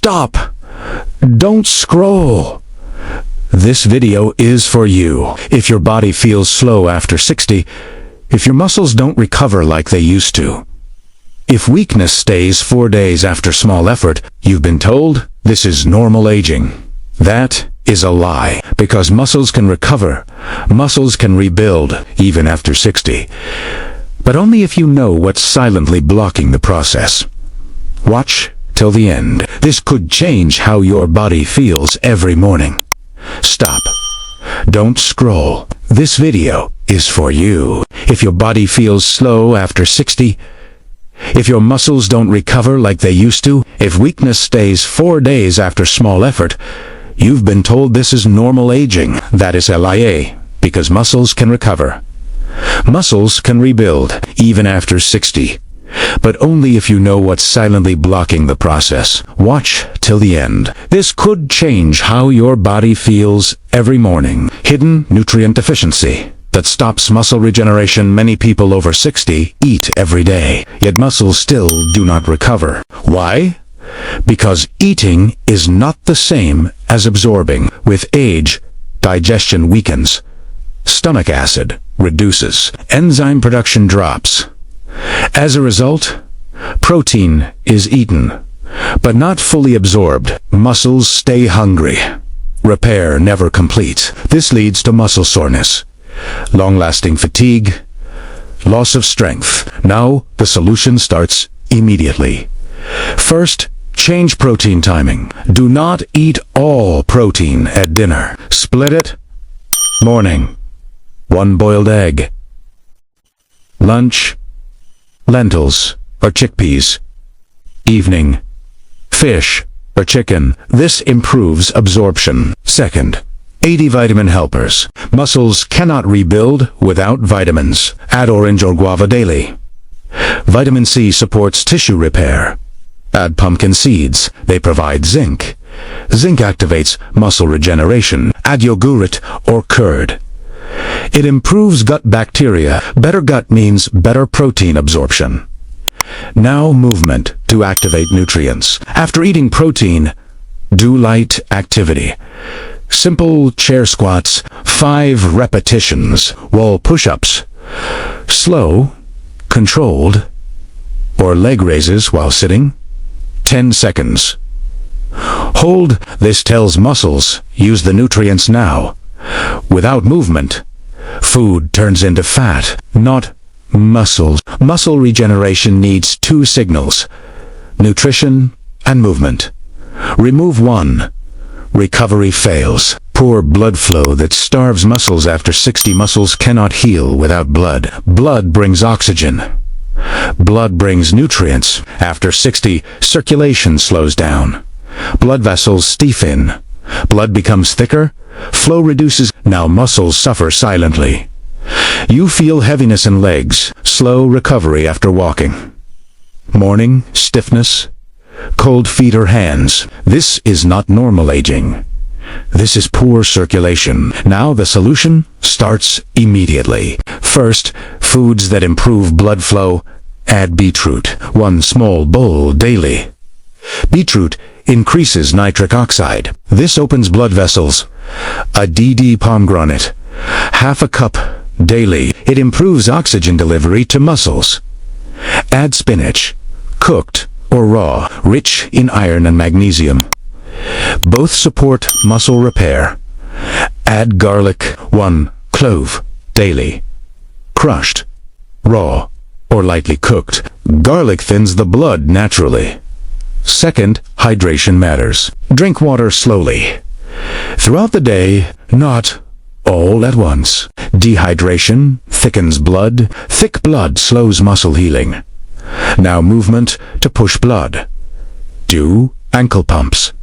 Stop! Don't scroll! This video is for you. If your body feels slow after 60, if your muscles don't recover like they used to, if weakness stays 4 days after small effort, you've been told this is normal aging. That is a lie, because muscles can recover, muscles can rebuild, even after 60. But only if you know what's silently blocking the process. Watch till the end. This could change how your body feels every morning. Stop. Don't scroll. This video is for you. If your body feels slow after 60, if your muscles don't recover like they used to, if weakness stays 4 days after small effort, you've been told this is normal aging. That is LIA, because muscles can recover. Muscles can rebuild, even after 60. But only if you know what's silently blocking the process. Watch till the end. This could change how your body feels every morning. Hidden nutrient deficiency that stops muscle regeneration. Many people over 60 eat every day, yet muscles still do not recover. Why? Because eating is not the same as absorbing. With age, digestion weakens, stomach acid reduces, enzyme production drops. As a result, protein is eaten, but not fully absorbed. Muscles stay hungry. Repair never completes. This leads to muscle soreness, long-lasting fatigue, loss of strength. Now, the solution starts immediately. First, change protein timing. Do not eat all protein at dinner. Split it. Morning, 1 boiled egg. Lunch, lentils or chickpeas. Evening, fish or chicken. This improves absorption. Second, 80 vitamin helpers. Muscles cannot rebuild without vitamins. Add orange or guava daily. Vitamin C supports tissue repair. Add pumpkin seeds. They provide zinc. Zinc activates muscle regeneration. Add yogurt or curd. It improves gut bacteria. Better gut means better protein absorption. Now movement to activate nutrients. After eating protein, do light activity. Simple chair squats, 5 repetitions. Wall push-ups. Slow, controlled, or leg raises while sitting, 10 seconds. Hold. This tells muscles, use the nutrients now. Without movement, food turns into fat, not muscles. Muscle regeneration needs 2 signals: nutrition and movement. Remove one, recovery fails. Poor blood flow that starves muscles after 60. Muscles cannot heal without blood. Blood brings oxygen. Blood brings nutrients. After 60, circulation slows down. Blood vessels stiffen. Blood becomes thicker. Flow reduces. Now muscles suffer silently. You feel heaviness in legs. Slow recovery after walking. Morning stiffness. Cold feet or hands. This is not normal aging. This is poor circulation. Now the solution starts immediately. First, foods that improve blood flow. Add beetroot. 1 small bowl daily. Beetroot increases nitric oxide. This opens blood vessels. A DD pomegranate. Half a cup daily. It improves oxygen delivery to muscles. Add spinach, cooked or raw, rich in iron and magnesium. Both support muscle repair. Add garlic, 1 clove daily. Crushed, raw, or lightly cooked. Garlic thins the blood naturally. Second, hydration matters. Drink water slowly. Throughout the day, not all at once. Dehydration thickens blood. Thick blood slows muscle healing. Now movement to push blood. Do ankle pumps.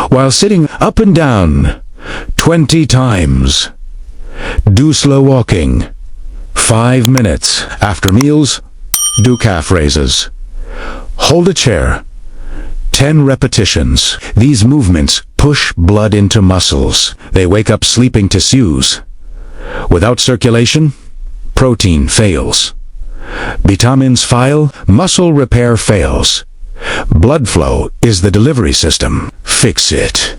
While sitting up and down 20 times. Do slow walking. 5 minutes. After meals, do calf raises. Hold a chair. 10 repetitions. These movements push blood into muscles. They wake up sleeping tissues. Without circulation, protein fails. Vitamins fail, muscle repair fails. Blood flow is the delivery system. Fix it.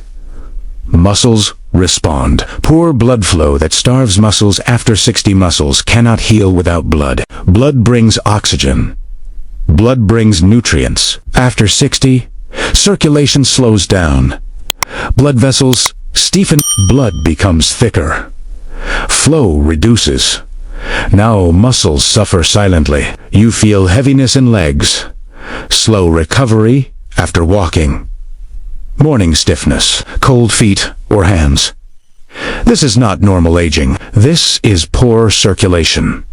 Muscles respond. Poor blood flow that starves muscles after 60. Muscles cannot heal without blood. Blood brings oxygen. Blood brings nutrients. After 60, circulation slows down. Blood vessels stiffen. Blood becomes thicker. Flow reduces. Now muscles suffer silently. You feel heaviness in legs. Slow recovery after walking. Morning stiffness, cold feet or hands. This is not normal aging. This is poor circulation.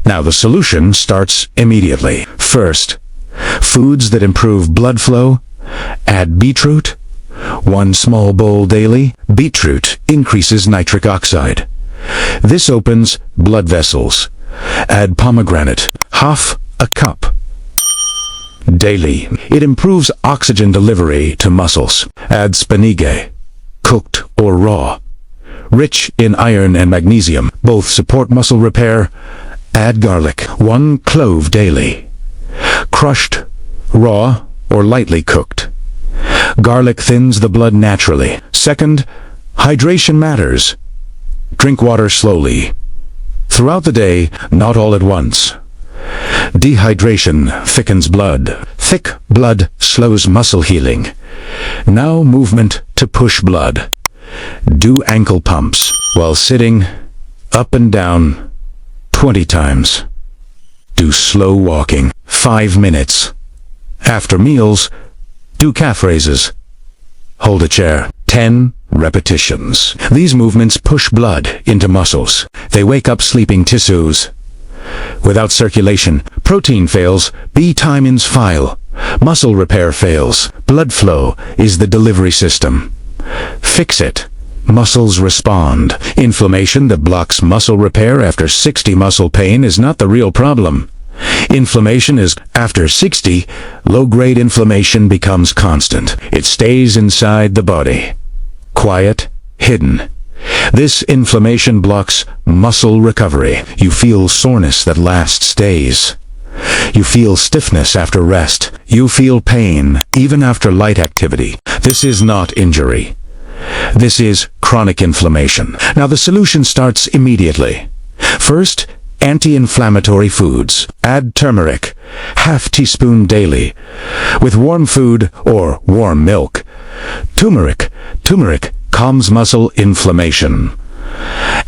Now the solution starts immediately. First, foods that improve blood flow. Add beetroot. 1 small bowl daily. Beetroot increases nitric oxide. This opens blood vessels. Add pomegranate. Half a cup. Daily. It improves oxygen delivery to muscles. Add spinach, cooked or raw. Rich in iron and magnesium. Both support muscle repair. Add garlic. 1 clove daily. Crushed, raw, or lightly cooked. Garlic thins the blood naturally. Second, hydration matters. Drink water slowly. Throughout the day, not all at once. Dehydration thickens blood. Thick blood slows muscle healing. Now movement to push blood. Do ankle pumps while sitting, up and down, 20 times. Do slow walking, 5 minutes. After meals, do calf raises. Hold a chair, 10 repetitions. These movements push blood into muscles. They wake up sleeping tissues. Without circulation, protein fails, B-vitamins fail, muscle repair fails. Blood flow is the delivery system. Fix it. Muscles respond. Inflammation that blocks muscle repair after 60. Muscle pain is not the real problem. Inflammation is after 60. Low-grade inflammation becomes constant. It stays inside the body. Quiet, hidden. This inflammation blocks muscle recovery. You feel soreness that lasts days. You feel stiffness after rest. You feel pain even after light activity. This is not injury. This is chronic inflammation. Now the solution starts immediately. First, anti-inflammatory foods. Add turmeric, ½ teaspoon daily, with warm food or warm milk. Turmeric calms muscle inflammation.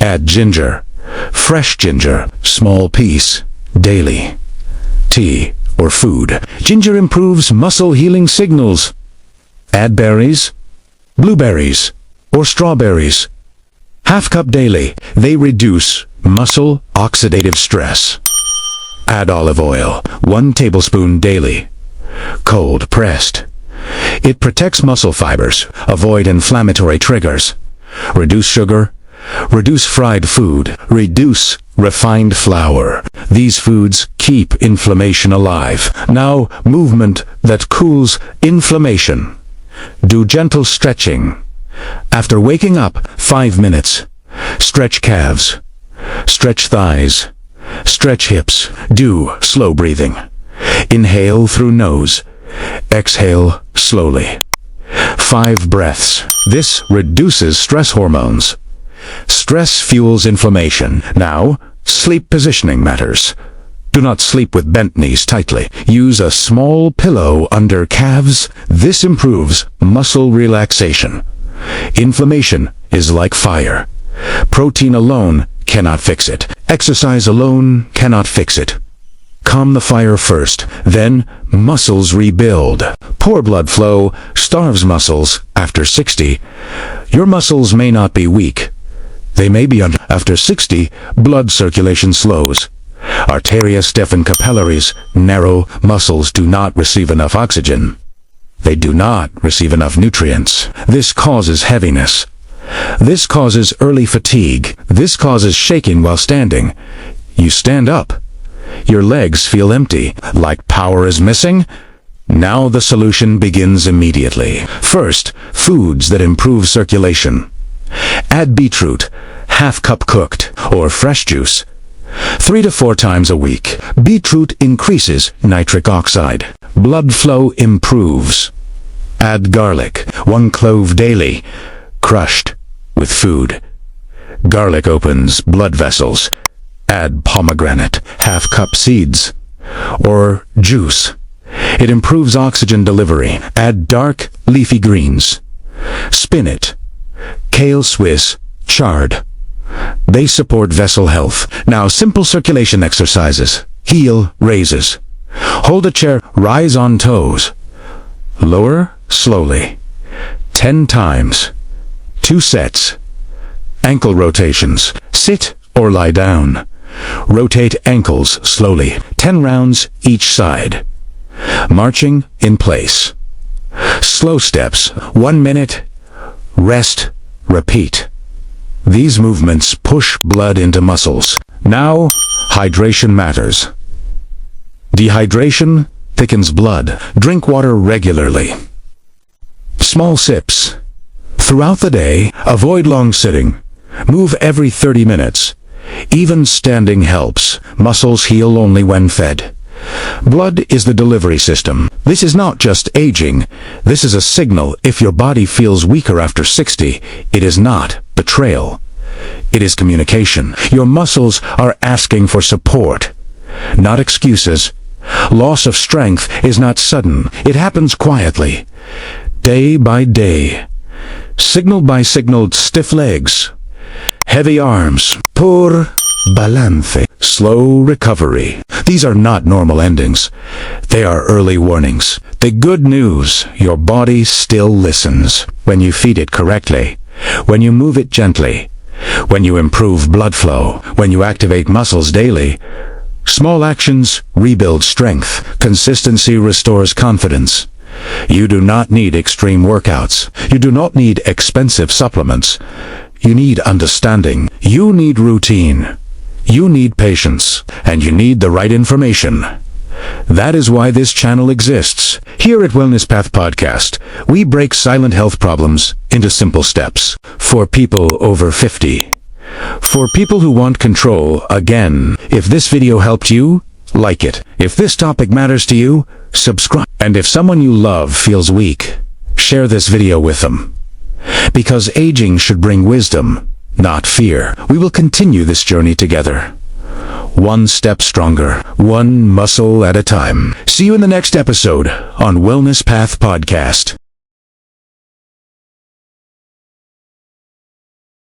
Add ginger, fresh ginger, small piece, daily. Tea or food. Ginger improves muscle healing signals. Add berries, blueberries, or strawberries. ½ cup daily. They reduce muscle oxidative stress. Add olive oil, 1 tablespoon daily. Cold pressed. It protects muscle fibers. Avoid inflammatory triggers. Reduce sugar. Reduce fried food. Reduce refined flour. These foods keep inflammation alive. Now, movement that cools inflammation. Do gentle stretching. After waking up, 5 minutes. Stretch calves. Stretch thighs. Stretch hips. Do slow breathing. Inhale through nose. Exhale slowly. 5 breaths. This reduces stress hormones. Stress fuels inflammation. Now, sleep positioning matters. Do not sleep with bent knees tightly. Use a small pillow under calves. This improves muscle relaxation. Inflammation is like fire. Protein alone cannot fix it. Exercise alone cannot fix it. Calm the fire first, then muscles rebuild. Poor blood flow starves muscles after 60. Your muscles may not be weak. They may be under. After 60, blood circulation slows. Arteria stiffen, capillaries narrow. Muscles do not receive enough oxygen. They do not receive enough nutrients. This causes heaviness. This causes early fatigue. This causes shaking while standing. You stand up. Your legs feel empty, like power is missing. Now the solution begins immediately. First, foods that improve circulation. Add beetroot, ½ cup cooked, or fresh juice. 3 to 4 times a week. Beetroot increases nitric oxide. Blood flow improves. Add garlic, 1 clove daily, crushed with food. Garlic opens blood vessels. Add pomegranate, half-cup seeds, or juice. It improves oxygen delivery. Add dark, leafy greens. Spinach, kale Swiss, chard. They support vessel health. Now, simple circulation exercises. Heel raises. Hold a chair, rise on toes. Lower slowly. 10 times. 2 sets. Ankle rotations. Sit or lie down. Rotate ankles slowly. 10 rounds each side. Marching in place. Slow steps. 1 minute. Rest. Repeat. These movements push blood into muscles. Now, hydration matters. Dehydration thickens blood. Drink water regularly. Small sips. Throughout the day, avoid long sitting. Move every 30 minutes. Even standing helps. Muscles heal only when fed. Blood is the delivery system. This is not just aging. This is a signal. If your body feels weaker after 60, it is not betrayal. It is communication. Your muscles are asking for support, not excuses. Loss of strength is not sudden. It happens quietly, day by day. Signal by signal, stiff legs, heavy arms, poor balance, slow recovery. These are not normal endings. They are early warnings. The good news, your body still listens. When you feed it correctly, when you move it gently, when you improve blood flow, when you activate muscles daily. Small actions rebuild strength. Consistency restores confidence. You do not need extreme workouts. You do not need expensive supplements. You need understanding. You need routine. You need patience. And you need the right information. That is why this channel exists. Here at Wellness Path Podcast, we break silent health problems into simple steps. For people over 50. For people who want control. Again, if this video helped you, like it. If this topic matters to you, subscribe. And if someone you love feels weak, share this video with them. Because aging should bring wisdom, not fear. We will continue this journey together. One step stronger, one muscle at a time. See you in the next episode on Wellness Path Podcast.